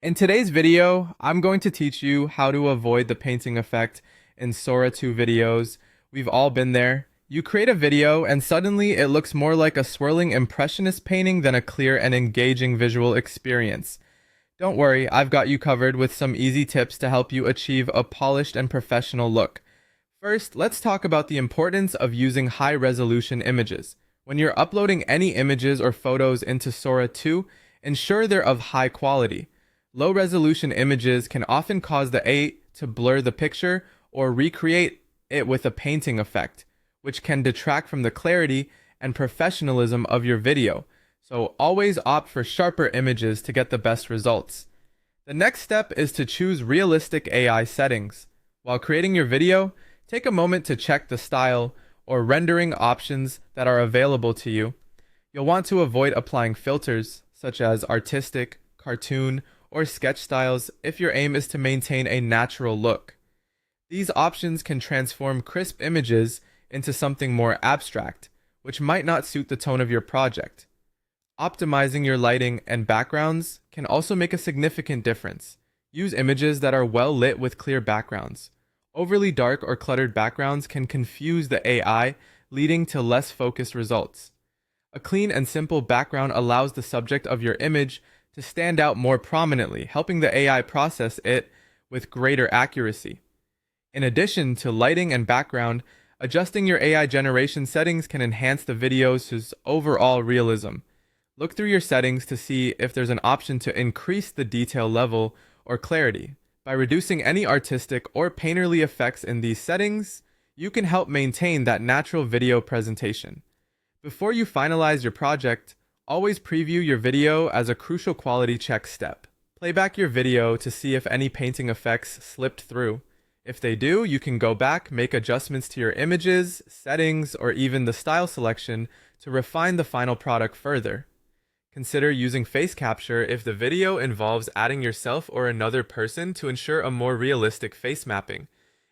In today's video, I'm going to teach you how to avoid the painting effect in Sora 2 videos. We've all been there. You create a video and suddenly it looks more like a swirling impressionist painting than a clear and engaging visual experience. Don't worry, I've got you covered with some easy tips to help you achieve a polished and professional look. First, let's talk about the importance of using high-resolution images. When you're uploading any images or photos into Sora 2, ensure they're of high quality. Low-resolution images can often cause the AI to blur the picture or recreate it with a painting effect, which can detract from the clarity and professionalism of your video. So always opt for sharper images to get the best results. The next step is to choose realistic AI settings. While creating your video, take a moment to check the style or rendering options that are available to you. You'll want to avoid applying filters such as artistic, cartoon, or sketch styles if your aim is to maintain a natural look. These options can transform crisp images into something more abstract, which might not suit the tone of your project. Optimizing your lighting and backgrounds can also make a significant difference. Use images that are well lit with clear backgrounds. Overly dark or cluttered backgrounds can confuse the AI, leading to less focused results. A clean and simple background allows the subject of your image to stand out more prominently, helping the AI process it with greater accuracy. In addition to lighting and background, adjusting your AI generation settings can enhance the video's overall realism. Look through your settings to see if there's an option to increase the detail level or clarity. By reducing any artistic or painterly effects in these settings, you can help maintain that natural video presentation. Before you finalize your project, always preview your video as a crucial quality check step. Play back your video to see if any painting effects slipped through. If they do, you can go back, make adjustments to your images, settings, or even the style selection to refine the final product further. Consider using face capture if the video involves adding yourself or another person to ensure a more realistic face mapping.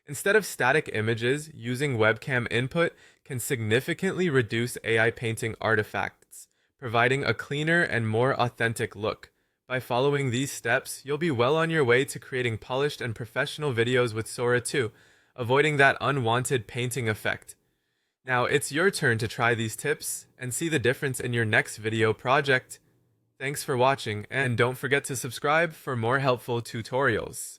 Instead of static images, using webcam input can significantly reduce AI painting artifacts, providing a cleaner and more authentic look. By following these steps, you'll be well on your way to creating polished and professional videos with Sora 2, avoiding that unwanted painting effect. Now it's your turn to try these tips and see the difference in your next video project. Thanks for watching, and don't forget to subscribe for more helpful tutorials.